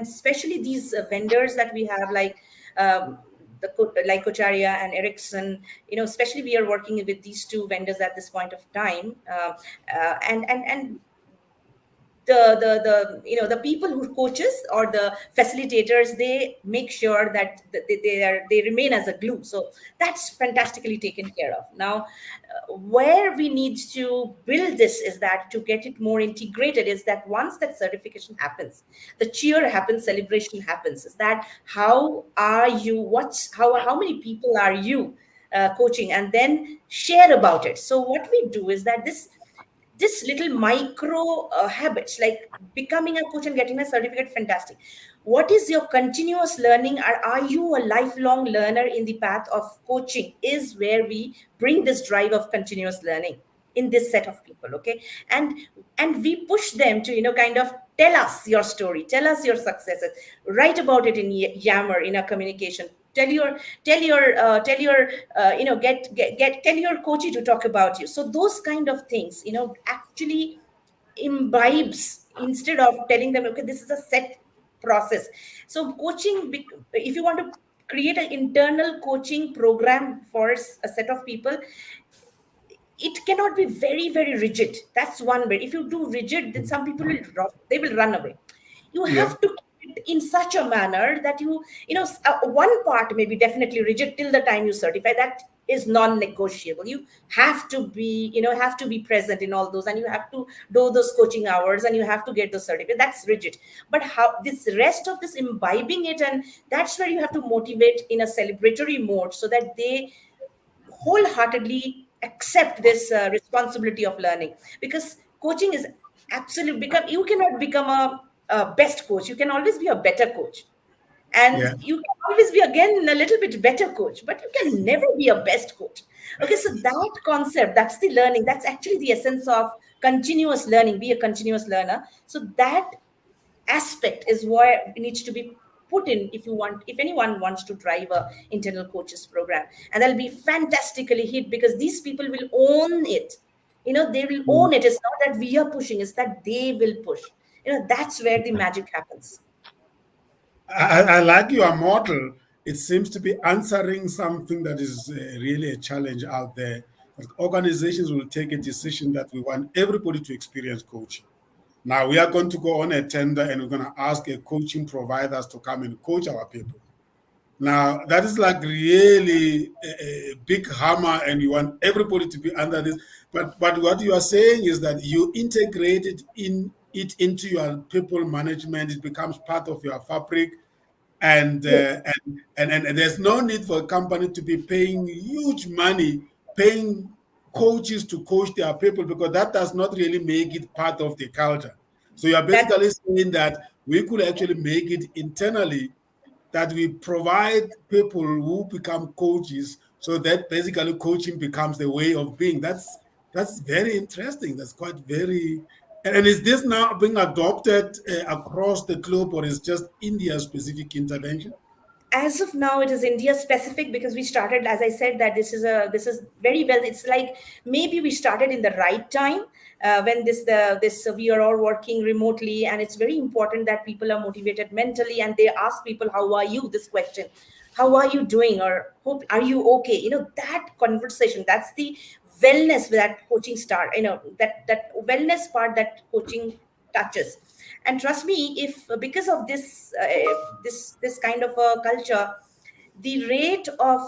especially these vendors that we have, like like Kocharya and Erickson, especially we are working with these two vendors at this point of time. And the people who coaches or the facilitators, they make sure that they remain as a glue, so that's fantastically taken care of. Now where we need to build this is that to get it more integrated is that once that certification happens, the cheer happens, celebration happens, is that how are you, how many people are you coaching, and then share about it. So what we do is that this little micro habits, like becoming a coach and getting a certificate, fantastic. What is your continuous learning? Are you a lifelong learner in the path of coaching, is where we bring this drive of continuous learning in this set of people. Okay, and we push them to kind of tell us your story, tell us your successes, write about it in Yammer, in a communication, tell your tell your coachee to talk about you. So those kind of things actually imbibes, instead of telling them, okay, this is a set process. So coaching, if you want to create an internal coaching program for a set of people, it cannot be very very rigid. That's one way. If you do rigid, then some people they will run away. You Yeah, have to keep it in such a manner that one part may be definitely rigid till the time you certify. That is non-negotiable. You have to be have to be present in all those, and you have to do those coaching hours, and you have to get the certificate. That's rigid. But how this rest of this, imbibing it, and that's where you have to motivate in a celebratory mode, so that they wholeheartedly accept this responsibility of learning. Because coaching is absolute, become you cannot become a best coach. You can always be a better coach, and yeah, you can always be again a little bit better coach, but you can never be a best coach. Okay, so that concept, that's the learning, that's actually the essence of continuous learning. Be a continuous learner. So that aspect is where it needs to be put in, if anyone wants to drive a internal coaches program, and that'll be fantastically hit, because these people will own it. They will own it. It's not that we are pushing, it's that they will push. That's where the magic happens. I like your model. It seems to be answering something that is really a challenge out there. Organizations will take a decision that we want everybody to experience coaching. Now we are going to go on a tender and we're going to ask a coaching providers to come and coach our people. Now that is like really a big hammer, and you want everybody to be under this. But what you are saying is that you integrate it into your people management. It becomes part of your fabric, and there's no need for a company to be paying huge money, paying coaches to coach their people, because that does not really make it part of the culture. So you're That basically saying that we could actually make it internally, that we provide people who become coaches, so that basically coaching becomes the way of being. That's very interesting. That's quite very. And is this now being adopted across the globe, or is just India specific intervention? as of now it is India specific, because we started, as I said, that this is very well, it's like maybe we started in the right time, when this we are all working remotely, and it's very important that people are motivated mentally, and they ask people, how are you, this question, how are you doing, or hope, are you okay, that conversation, that's the wellness that coaching start, that wellness part that coaching touches. And trust me, if because of this kind of a culture, the rate of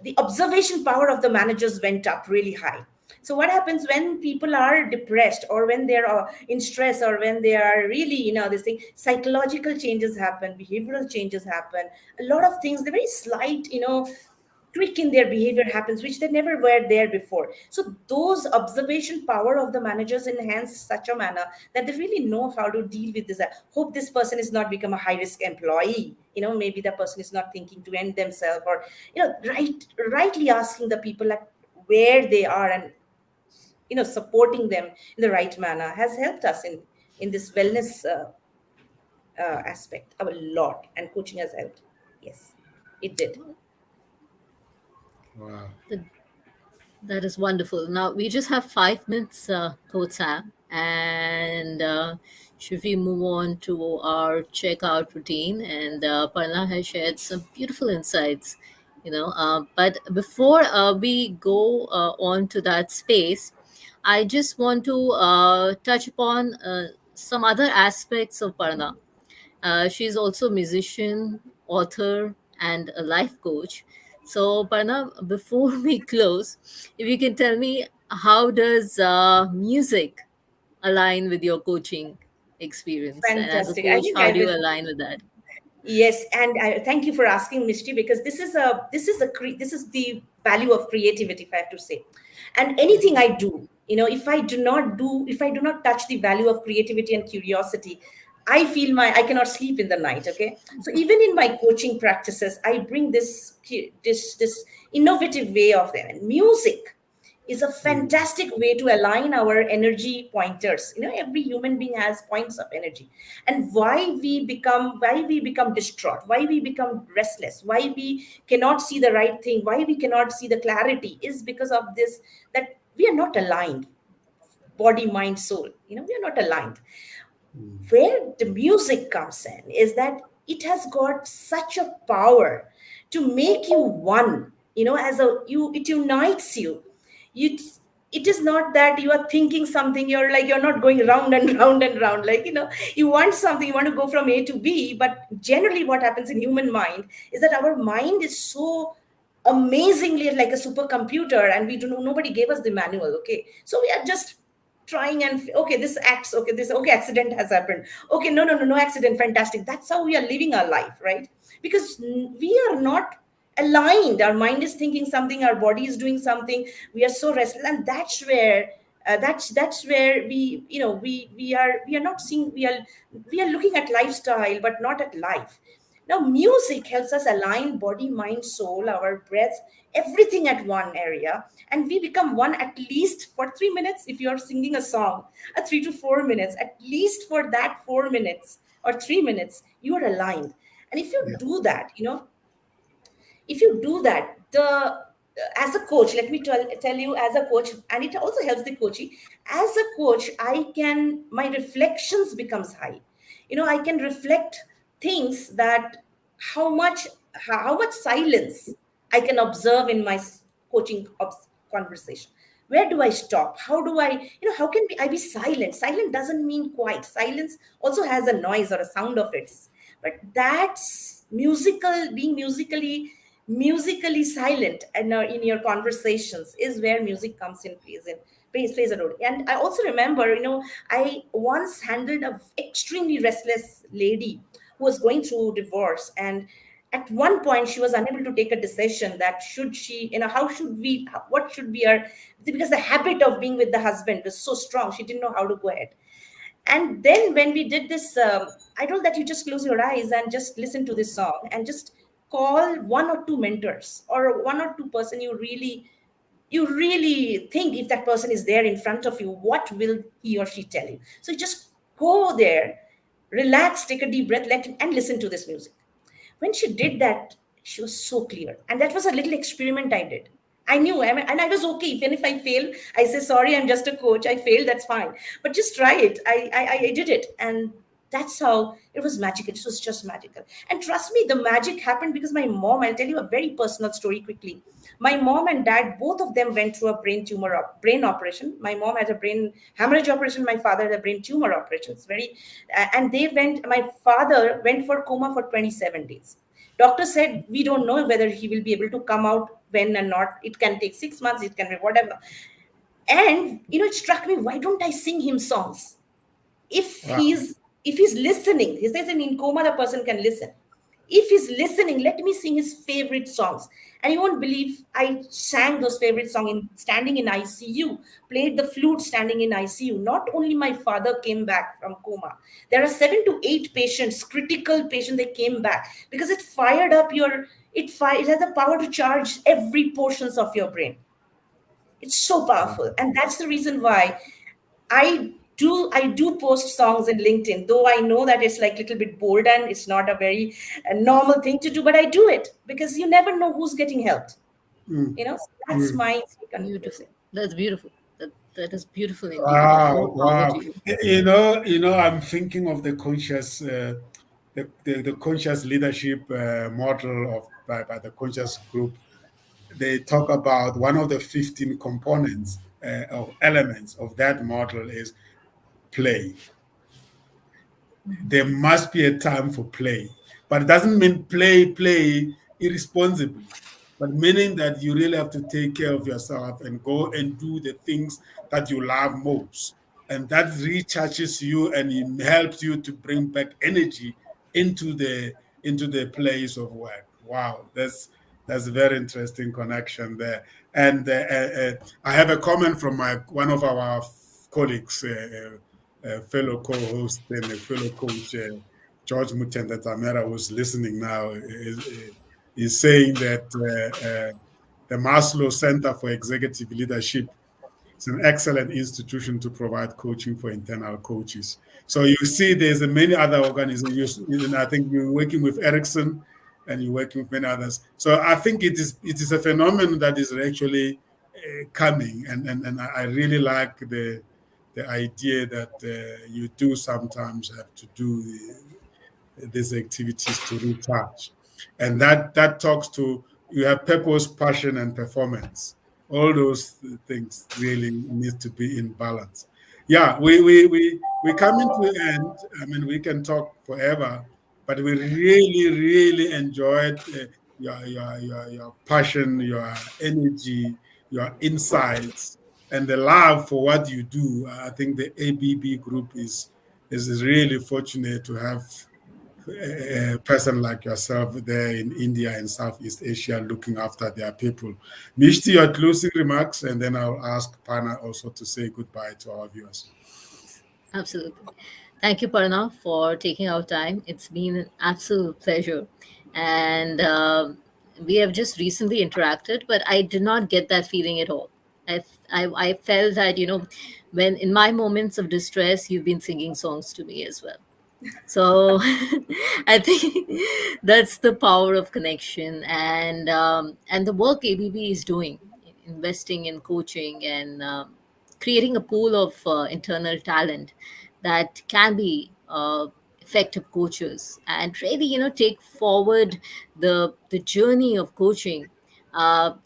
the observation power of the managers went up really high. So what happens when people are depressed, or when they're in stress, or when they are really, this thing, psychological changes happen, behavioral changes happen, a lot of things, the very slight, tweak in their behavior happens, which they never were there before. So those observation power of the managers enhance such a manner that they really know how to deal with this. I hope this person is not become a high risk employee. Maybe the person is not thinking to end themselves, or rightly asking the people like where they are, and supporting them in the right manner has helped us in this wellness aspect a lot, and coaching has helped. Yes, it did. Wow. That is wonderful. Now we just have 5 minutes, Coach Sam, and should we move on to our checkout routine? And Parna has shared some beautiful insights, But before we go on to that space, I just want to touch upon some other aspects of Parna. She's also a musician, author, and a life coach. So, Parna, before we close, if you can tell me, how does music align with your coaching experience? And as a Fantastic. I coach, think how I do you will. align with that? Yes, and thank you for asking, Mishti, because this is the value of creativity, if I have to say. And anything I do, if I do not touch the value of creativity and curiosity, I feel I cannot sleep in the night. Okay, so even in my coaching practices, I bring this innovative way of them. And music is a fantastic way to align our energy pointers. Every human being has points of energy, and why we become distraught, why we become restless, why we cannot see the right thing, why we cannot see the clarity, is because of this, that we are not aligned, body, mind, soul. We are not aligned. Where the music comes in is that it has got such a power to make you one, as a you it unites you. It is not that you are thinking something, you're not going round and round and round, you want something, you want to go from A to B. But generally what happens in human mind is that our mind is so amazingly like a supercomputer, and we do know, nobody gave us the manual. Okay, so we are just trying, and okay, this acts, okay, this, okay, accident has happened, okay, no accident, fantastic. That's how we are living our life, right? Because we are not aligned. Our mind is thinking something, our body is doing something, we are so restless. And that's where that's where we are not seeing, we are looking at lifestyle but not at life. Now music helps us align body, mind, soul, our breath, everything at one area, and we become one at least for 3 minutes. If you're singing a song, 3 to 4 minutes, at least for that 4 minutes or 3 minutes, you are aligned. And if you Yeah. do that, if you do that, the as a coach, let me tell you, as a coach, and it also helps the coaching. As a coach, my reflections becomes high. I can reflect things, that how much how much silence I can observe in my coaching conversation. Where do I stop? How do I, how can I be silent? Silent doesn't mean quiet. Silence also has a noise or a sound of its. But that's musical, being musically silent and in your conversations is where music comes in plays a role. And I also remember, I once handled a extremely restless lady who was going through divorce, and at one point she was unable to take a decision that should she, how should we, what should be her, because the habit of being with the husband was so strong, she didn't know how to go ahead. And then when we did this, I told that you just close your eyes and just listen to this song and just call one or two mentors or one or two person you really think, if that person is there in front of you, what will he or she tell you? So you just go there, relax, take a deep breath, and listen to this music. When she did that, she was so clear. And that was a little experiment I did. I knew, and I was okay. Even if I fail, I say, sorry, I'm just a coach. I failed, that's fine. But just try it. I did it. And that's how it was magical. It was just magical. And trust me, the magic happened because my mom, I'll tell you a very personal story quickly. My mom and dad, both of them went through a brain operation. My mom had a brain hemorrhage operation. My father had a brain tumor operation. It's and my father went for coma for 27 days. Doctor said, we don't know whether he will be able to come out when or not. It can take 6 months, it can be whatever. And, it struck me, why don't I sing him songs? If Wow. he's listening, he says in coma, the person can listen. If he's listening, let me sing his favorite songs. And you won't believe, I sang those favorite songs standing in ICU, played the flute standing in ICU. Not only my father came back from coma, there are 7 to 8 patients, critical patients, they came back because it fired up it has the power to charge every portions of your brain. It's so powerful. And that's the reason why I do post songs in LinkedIn, though I know that it's like a little bit bold and it's not a very normal thing to do, but I do it because you never know who's getting helped. Mm, So that's mm. my take on Beautiful. music. That's beautiful. That is beautiful indeed, and Wow, more power wow. to you. I'm thinking of the conscious leadership model by the conscious group. They talk about one of the 15 components or elements of that model is play. There must be a time for play, but it doesn't mean play irresponsibly, but meaning that you really have to take care of yourself and go and do the things that you love most, and that recharges you and it helps you to bring back energy into the place of work. Wow, that's a very interesting connection there. And I have a comment from one of our colleagues, fellow co-host and a fellow coach, George Mutenda Tamera, who's listening now, is saying that the Maslow Center for Executive Leadership is an excellent institution to provide coaching for internal coaches. So you see, there's many other organizations. I think you're working with Erickson, and you're working with many others. So I think it is a phenomenon that is actually coming, and I really like the idea that you do sometimes have to do these activities to recharge, and that talks to you have purpose, passion, and performance. All those things really need to be in balance. Yeah, we coming to the end. I mean, we can talk forever, but we really enjoyed your passion, your energy, your insights, and the love for what you do. I think the ABB group is really fortunate to have a person like yourself there in India and Southeast Asia looking after their people. Mishti, your closing remarks, and then I'll ask Parna also to say goodbye to our viewers. Absolutely. Thank you, Parna, for taking our time. It's been an absolute pleasure. And we have just recently interacted, but I did not get that feeling at all. I felt that, when in my moments of distress, you've been singing songs to me as well. So I think that's the power of connection, and the work ABB is doing, investing in coaching and creating a pool of internal talent that can be effective coaches and really take forward the journey of coaching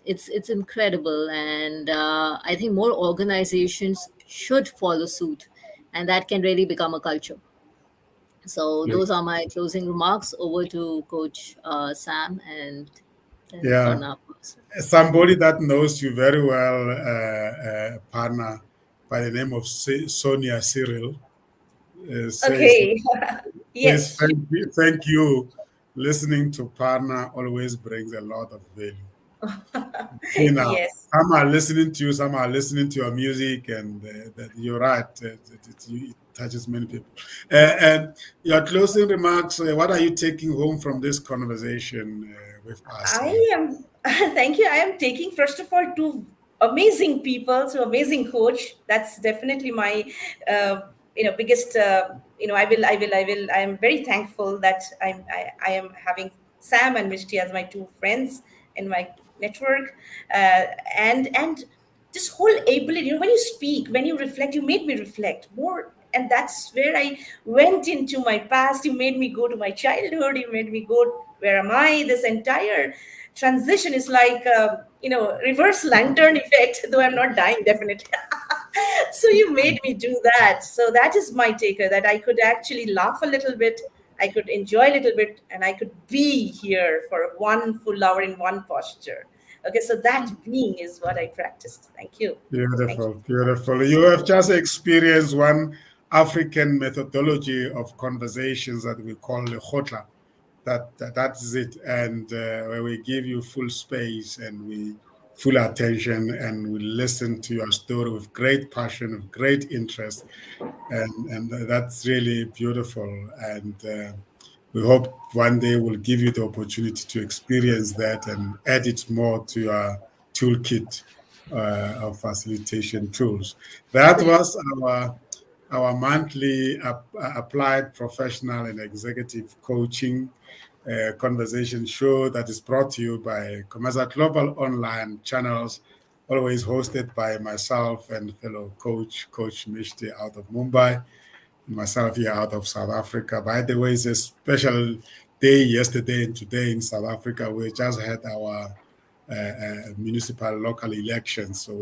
It's incredible, and I think more organizations should follow suit, and that can really become a culture. So those are my closing remarks. Over to Coach Sam, and then Yeah. Parna. Somebody that knows you very well, Parna, by the name of Sonia Cyril, says, Okay. says Yes. thank you. Listening to Parna always brings a lot of value. See now, Yes. some are listening to you, some are listening to your music, and that you're right. It touches many people. And your closing remarks. What are you taking home from this conversation with us? I am, thank you. I am taking, first of all, two amazing people, so amazing coach. That's definitely my, biggest, I am very thankful that I am having Sam and Mishti as my two friends in my network. And this whole ability, when you speak, when you reflect, you made me reflect more. And that's where I went into my past. You made me go to my childhood. You made me go, where am I? This entire transition is like, reverse lantern effect, though I'm not dying, definitely. So you made me do that. So that is my taker, that I could actually laugh a little bit. I could enjoy a little bit, and I could be here for 1 full hour in one posture. Okay, so that being is what I practiced. Thank you. Thank you. Beautiful, beautiful. You have just experienced one African methodology of conversations that we call the khotla. That is it, and where we give you full space and we full attention and we listen to your story with great passion, with great interest, and that's really beautiful. And we hope one day we'll give you the opportunity to experience that and add it more to your toolkit of facilitation tools. That was our monthly applied professional and executive coaching conversation show that is brought to you by COMETSA Global Online Channels, always hosted by myself and fellow Coach Mishti out of Mumbai, and myself here out of South Africa. By the way, it's a special day yesterday and today in South Africa. We just had our municipal local elections, so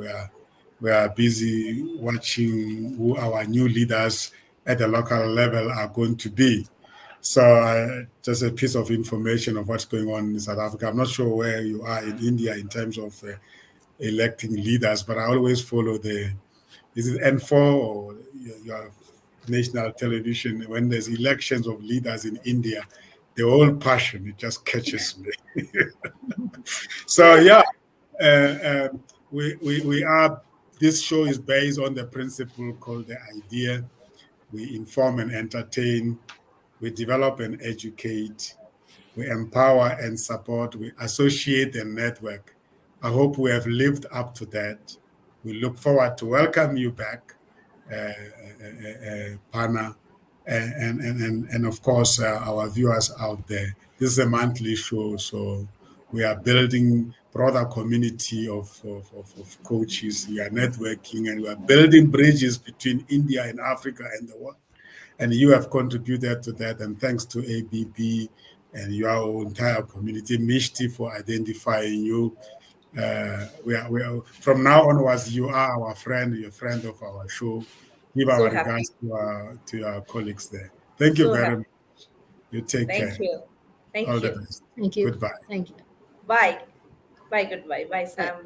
we are busy watching who our new leaders at the local level are going to be. So just a piece of information of what's going on in South Africa. I'm not sure where you are in India in terms of electing leaders, but I always follow is it N4 or your national television when there's elections of leaders in India, the whole passion, it just catches me. So yeah, uh, we are, this show is based on the principle called the idea. We inform and entertain, we develop and educate, we empower and support, we associate and network. I hope we have lived up to that. We look forward to welcome you back, Parna, and of course our viewers out there. This is a monthly show, so we are building broader community of coaches. We are networking and we are building bridges between India and Africa and the world. And you have contributed to that. And thanks to ABB and your entire community, Mishti, for identifying you. We are from now onwards. You are our friend. You're a friend of our show. Give So our happy. regards to our colleagues there. Thank you So very happy. much. You take Thank care. you. All Thank the you. best. Thank you. Goodbye. Thank you. Bye. Bye. Goodbye. Bye, Bye. Sam.